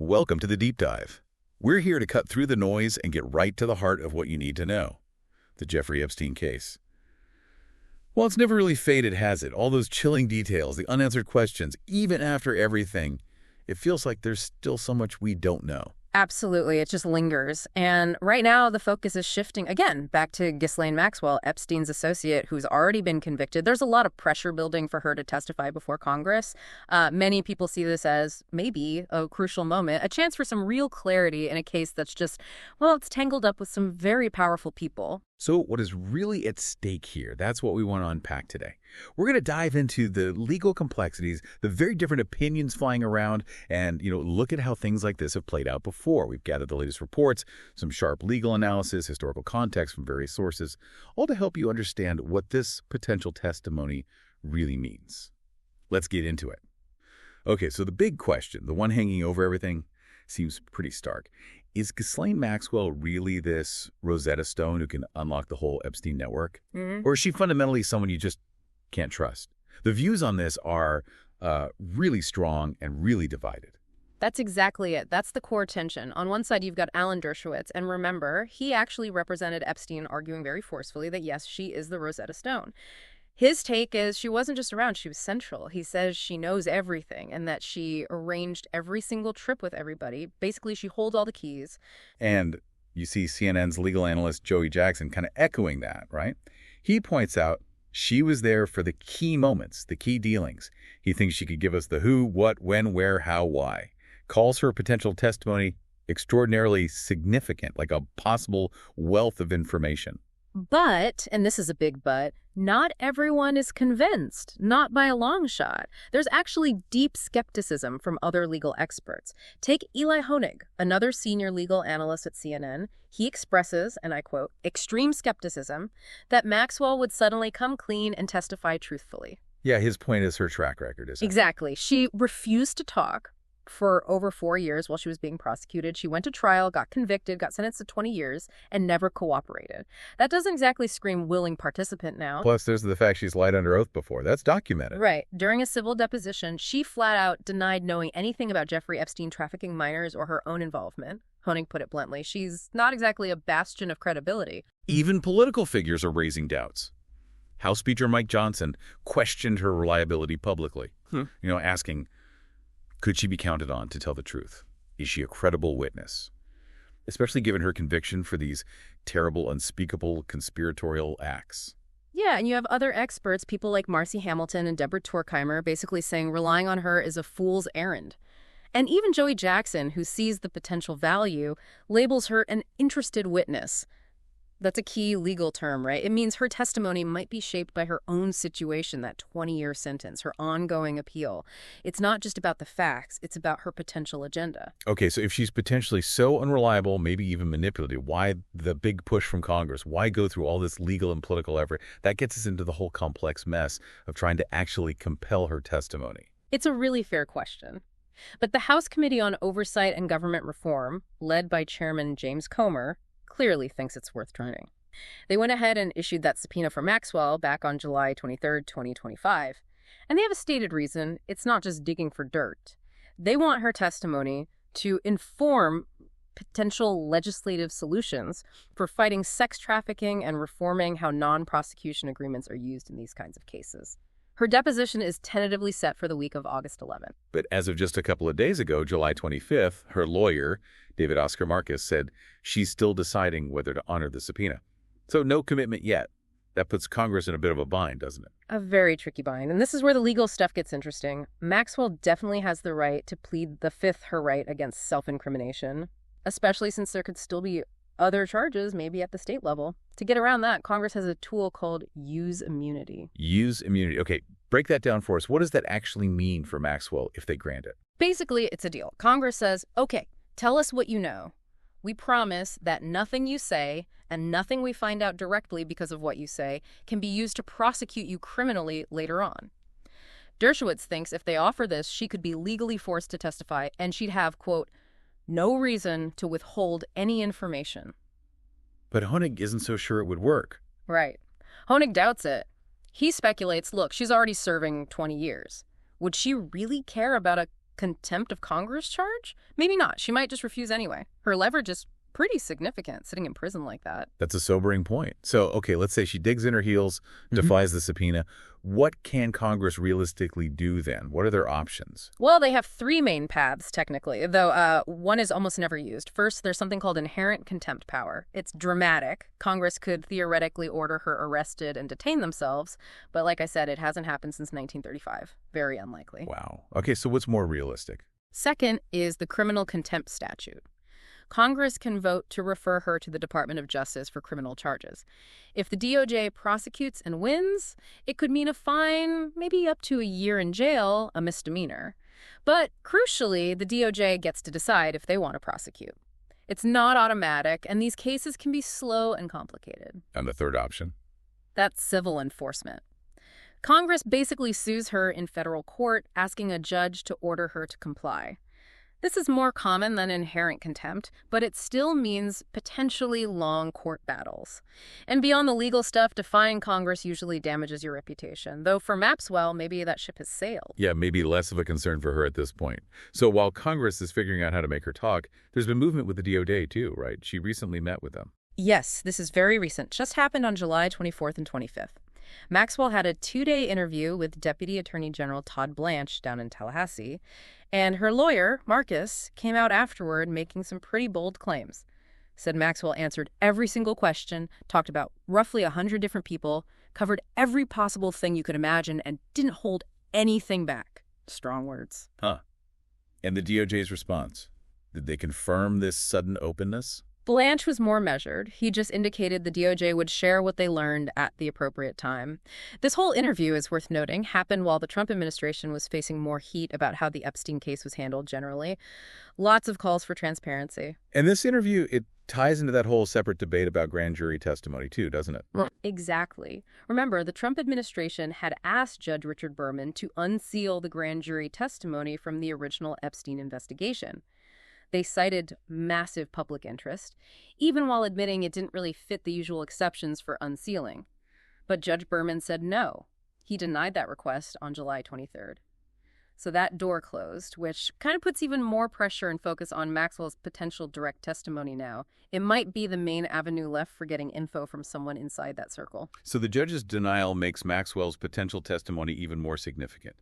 Welcome to the Deep Dive. We're here to cut through the noise and get right to the heart of what you need to know. The Jeffrey Epstein case. Well, it's never really faded, has it? All those chilling details, the unanswered questions, even after everything, it feels like there's still so much we don't know. Absolutely. It just lingers. And right now, the focus is shifting again back to Ghislaine Maxwell, Epstein's associate, who's already been convicted. There's a lot of pressure building for her to testify before Congress. Many people see this as maybe a crucial moment, a chance for some real clarity in a case that's just, well, it's tangled up with some very powerful people. So what is really at stake here? That's what we want to unpack today. We're going to dive into the legal complexities, the very different opinions flying around, and, look at how things like this have played out before. We've gathered the latest reports, some sharp legal analysis, historical context from various sources, all to help you understand what this potential testimony really means. Let's get into it. Okay, so the big question, the one hanging over everything, seems pretty stark. Is Ghislaine Maxwell really this Rosetta Stone who can unlock the whole Epstein network? Or is she fundamentally someone you just can't trust? The views on this are really strong and really divided. That's exactly it. That's the core tension. On one side, you've got Alan Dershowitz. And remember, he actually represented Epstein, arguing very forcefully that, yes, she is the Rosetta Stone. His take is she wasn't just around, she was central. He says she knows everything and that she arranged every single trip with everybody. Basically, she holds all the keys. And you see CNN's legal analyst Joey Jackson kind of echoing that, right? He points out she was there for the key moments, the key dealings. He thinks she could give us the who, what, when, where, how, why. Calls her potential testimony extraordinarily significant, like a possible wealth of information. But, and this is a big but, not everyone is convinced, not by a long shot. There's actually deep skepticism from other legal experts. Take Eli Honig, another senior legal analyst at CNN. He expresses, and I quote, extreme skepticism that Maxwell would suddenly come clean and testify truthfully. Yeah, his point is her track record, isn't it? Exactly. She refused to talk for over 4 years while she was being prosecuted. She went to trial, got convicted, got sentenced to 20 years, and never cooperated. That doesn't exactly scream willing participant now. Plus, there's the fact she's lied under oath before. That's documented. Right. During a civil deposition, she flat out denied knowing anything about Jeffrey Epstein trafficking minors or her own involvement. Honig put it bluntly. She's not exactly a bastion of credibility. Even political figures are raising doubts. House Speaker Mike Johnson questioned her reliability publicly, asking, could she be counted on to tell the truth? Is she a credible witness? Especially given her conviction for these terrible, unspeakable, conspiratorial acts. Yeah, and you have other experts, people like Marcy Hamilton and Deborah Turkheimer, basically saying relying on her is a fool's errand. And even Joey Jackson, who sees the potential value, labels her an interested witness. That's a key legal term, right? It means her testimony might be shaped by her own situation, that 20-year sentence, her ongoing appeal. It's not just about the facts, it's about her potential agenda. Okay, so if she's potentially so unreliable, maybe even manipulative, why the big push from Congress? Why go through all this legal and political effort? That gets us into the whole complex mess of trying to actually compel her testimony. It's a really fair question. But the House Committee on Oversight and Government Reform, led by Chairman James Comer, clearly thinks it's worth trying. They went ahead and issued that subpoena for Maxwell back on July 23, 2025. And they have a stated reason. It's not just digging for dirt. They want her testimony to inform potential legislative solutions for fighting sex trafficking and reforming how non-prosecution agreements are used in these kinds of cases. Her deposition is tentatively set for the week of August 11th. But as of just a couple of days ago, July 25th, her lawyer, David Oscar Marcus, said she's still deciding whether to honor the subpoena. So no commitment yet. That puts Congress in a bit of a bind, doesn't it? A very tricky bind. And this is where the legal stuff gets interesting. Maxwell definitely has the right to plead the fifth her right against self-incrimination, especially since there could still be other charges, maybe at the state level. To get around that, Congress has a tool called use immunity. Use immunity. Okay, break that down for us. What does that actually mean for Maxwell if they grant it? Basically, it's a deal. Congress says, okay, tell us what you know. We promise that nothing you say and nothing we find out directly because of what you say can be used to prosecute you criminally later on. Dershowitz thinks if they offer this, she could be legally forced to testify and she'd have, quote, no reason to withhold any information. But Honig isn't so sure it would work. Right. Honig doubts it. He speculates, look, she's already serving 20 years. Would she really care about a contempt of Congress charge? Maybe not. She might just refuse anyway. Her leverage is pretty significant sitting in prison like that. That's a sobering point. So, okay, let's say she digs in her heels, defies the subpoena. What can Congress realistically do then? What are their options? Well, they have three main paths, technically, though one is almost never used. First, there's something called inherent contempt power. It's dramatic. Congress could theoretically order her arrested and detain themselves, but like I said, it hasn't happened since 1935. Very unlikely. Wow. Okay, so what's more realistic? Second is the criminal contempt statute. Congress can vote to refer her to the Department of Justice for criminal charges. If the DOJ prosecutes and wins, it could mean a fine, maybe up to a year in jail, a misdemeanor. But crucially, the DOJ gets to decide if they want to prosecute. It's not automatic, and these cases can be slow and complicated. And the third option? That's civil enforcement. Congress basically sues her in federal court, asking a judge to order her to comply. This is more common than inherent contempt, but it still means potentially long court battles. And beyond the legal stuff, defying Congress usually damages your reputation, though for Maxwell, maybe that ship has sailed. Yeah, maybe less of a concern for her at this point. So while Congress is figuring out how to make her talk, there's been movement with the DOJ too, right? She recently met with them. Yes, this is very recent. Just happened on July 24th and 25th. Maxwell had a 2-day interview with Deputy Attorney General Todd Blanche down in Tallahassee, and her lawyer, Marcus, came out afterward making some pretty bold claims. Said Maxwell answered every single question, talked about roughly 100 different people, covered every possible thing you could imagine, and didn't hold anything back. Strong words. Huh. And the DOJ's response? Did they confirm this sudden openness? Blanche was more measured. He just indicated the DOJ would share what they learned at the appropriate time. This whole interview, is worth noting, happened while the Trump administration was facing more heat about how the Epstein case was handled generally. Lots of calls for transparency. And this interview, it ties into that whole separate debate about grand jury testimony too, doesn't it? Exactly. Remember, the Trump administration had asked Judge Richard Berman to unseal the grand jury testimony from the original Epstein investigation. They cited massive public interest, even while admitting it didn't really fit the usual exceptions for unsealing. But Judge Berman said no. He denied that request on July 23rd. So that door closed, which kind of puts even more pressure and focus on Maxwell's potential direct testimony now. It might be the main avenue left for getting info from someone inside that circle. So the judge's denial makes Maxwell's potential testimony even more significant.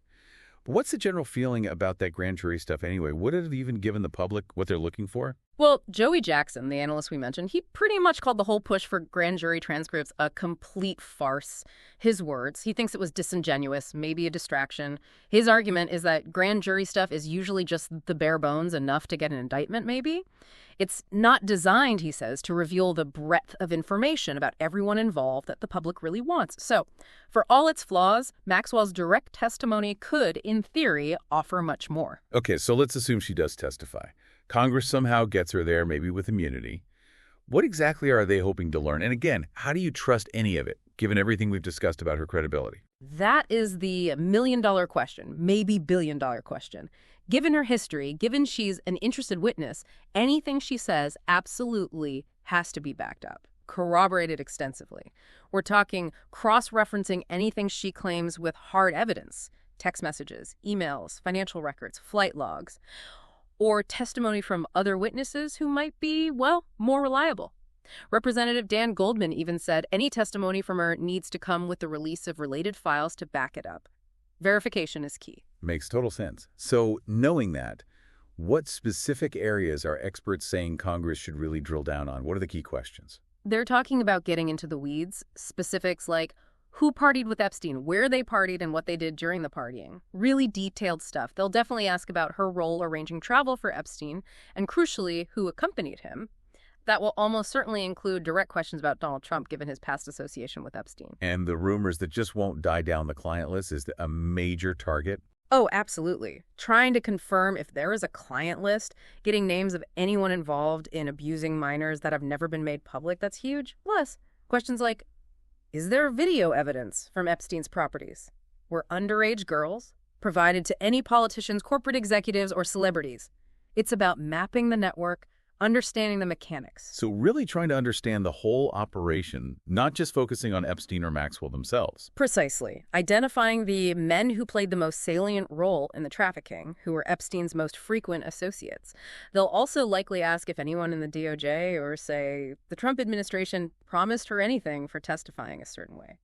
But what's the general feeling about that grand jury stuff anyway? Would it have even given the public what they're looking for? Well, Joey Jackson, the analyst we mentioned, he pretty much called the whole push for grand jury transcripts a complete farce. His words, he thinks it was disingenuous, maybe a distraction. His argument is that grand jury stuff is usually just the bare bones, enough to get an indictment, maybe. It's not designed, he says, to reveal the breadth of information about everyone involved that the public really wants. So, for all its flaws, Maxwell's direct testimony could, in theory, offer much more. Okay, so let's assume she does testify. Congress somehow gets her there, maybe with immunity. What exactly are they hoping to learn? And again, how do you trust any of it, given everything we've discussed about her credibility? That is the million-dollar question, maybe billion-dollar question. Given her history, given she's an interested witness, anything she says absolutely has to be backed up, corroborated extensively. We're talking cross-referencing anything she claims with hard evidence, text messages, emails, financial records, flight logs, or testimony from other witnesses who might be, well, more reliable. Representative Dan Goldman even said any testimony from her needs to come with the release of related files to back it up. Verification is key. Makes total sense. So knowing that, what specific areas are experts saying Congress should really drill down on? What are the key questions? They're talking about getting into the weeds, specifics like who partied with Epstein, where they partied, and what they did during the partying. Really detailed stuff. They'll definitely ask about her role arranging travel for Epstein, and crucially, who accompanied him. That will almost certainly include direct questions about Donald Trump, given his past association with Epstein. And the rumors that just won't die down the client list is a major target? Oh, absolutely. Trying to confirm if there is a client list, getting names of anyone involved in abusing minors that have never been made public, that's huge. Plus, questions like, is there video evidence from Epstein's properties? Were underage girls provided to any politicians, corporate executives, or celebrities? It's about mapping the network, understanding the mechanics. So really trying to understand the whole operation, not just focusing on Epstein or Maxwell themselves. Precisely. Identifying the men who played the most salient role in the trafficking, who were Epstein's most frequent associates. They'll also likely ask if anyone in the DOJ or, say, the Trump administration promised her anything for testifying a certain way.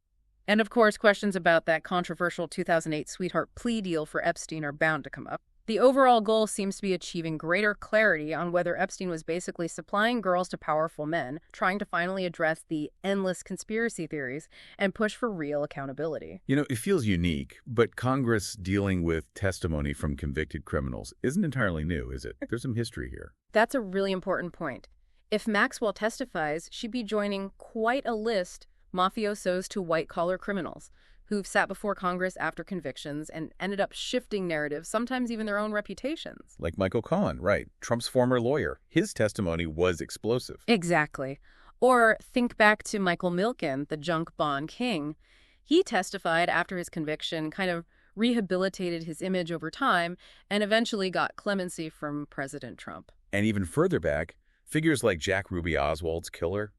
And of course, questions about that controversial 2008 sweetheart plea deal for Epstein are bound to come up. The overall goal seems to be achieving greater clarity on whether Epstein was basically supplying girls to powerful men, trying to finally address the endless conspiracy theories, and push for real accountability. You know, it feels unique, but Congress dealing with testimony from convicted criminals isn't entirely new, is it? There's some history here. That's a really important point. If Maxwell testifies, she'd be joining quite a list mafiosos to white-collar criminals who've sat before Congress after convictions and ended up shifting narratives, sometimes even their own reputations. Like Michael Cohen, right? Trump's former lawyer. His testimony was explosive. Exactly. Or think back to Michael Milken, the junk bond king. He testified after his conviction, kind of rehabilitated his image over time, and eventually got clemency from President Trump. And even further back, figures like Jack Ruby Oswald's killer.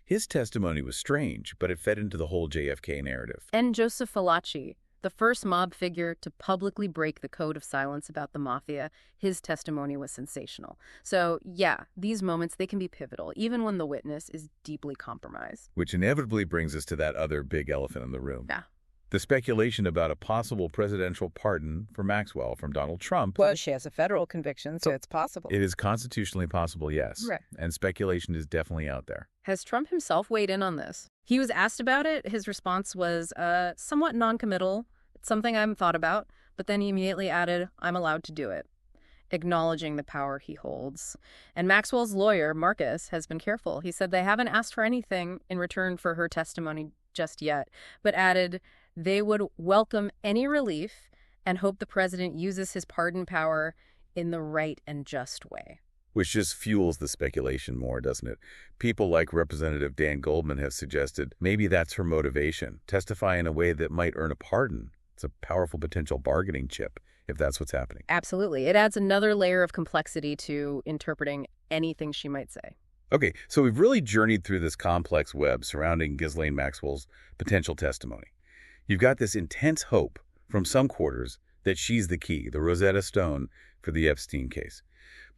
His testimony was strange, but it fed into the whole JFK narrative. And Joseph Valachi, the first mob figure to publicly break the code of silence about the mafia, his testimony was sensational. So, yeah, these moments, they can be pivotal, even when the witness is deeply compromised. Which inevitably brings us to that other big elephant in the room. Yeah. The speculation about a possible presidential pardon for Maxwell from Donald Trump. Well, she has a federal conviction, so it's possible. It is constitutionally possible, yes. Right. And speculation is definitely out there. Has Trump himself weighed in on this? He was asked about it. His response was somewhat noncommittal. It's something I haven't thought about. But then he immediately added, I'm allowed to do it, acknowledging the power he holds. And Maxwell's lawyer, Marcus, has been careful. He said they haven't asked for anything in return for her testimony just yet, but added they would welcome any relief and hope the president uses his pardon power in the right and just way. Which just fuels the speculation more, doesn't it? People like Representative Dan Goldman have suggested maybe that's her motivation, testify in a way that might earn a pardon. It's a powerful potential bargaining chip, if that's what's happening. Absolutely. It adds another layer of complexity to interpreting anything she might say. Okay, so we've really journeyed through this complex web surrounding Ghislaine Maxwell's potential testimony. You've got this intense hope from some quarters that she's the key, the Rosetta Stone for the Epstein case.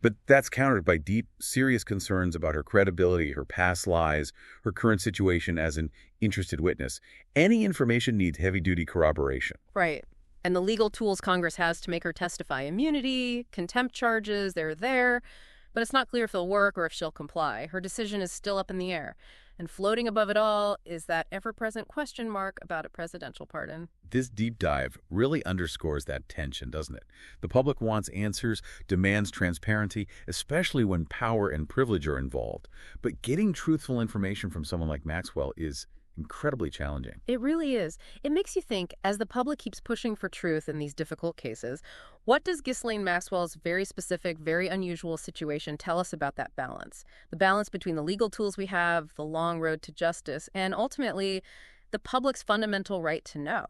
But that's countered by deep, serious concerns about her credibility, her past lies, her current situation as an interested witness. Any information needs heavy-duty corroboration. Right. And the legal tools Congress has to make her testify, immunity, contempt charges, they're there. But it's not clear if they'll work or if she'll comply. Her decision is still up in the air. And floating above it all is that ever-present question mark about a presidential pardon. This deep dive really underscores that tension, doesn't it? The public wants answers, demands transparency, especially when power and privilege are involved. But getting truthful information from someone like Maxwell is incredibly challenging. It really is. It makes you think, as the public keeps pushing for truth in these difficult cases, what does Ghislaine Maxwell's very specific, very unusual situation tell us about that balance? The balance between the legal tools we have, the long road to justice, and ultimately, the public's fundamental right to know.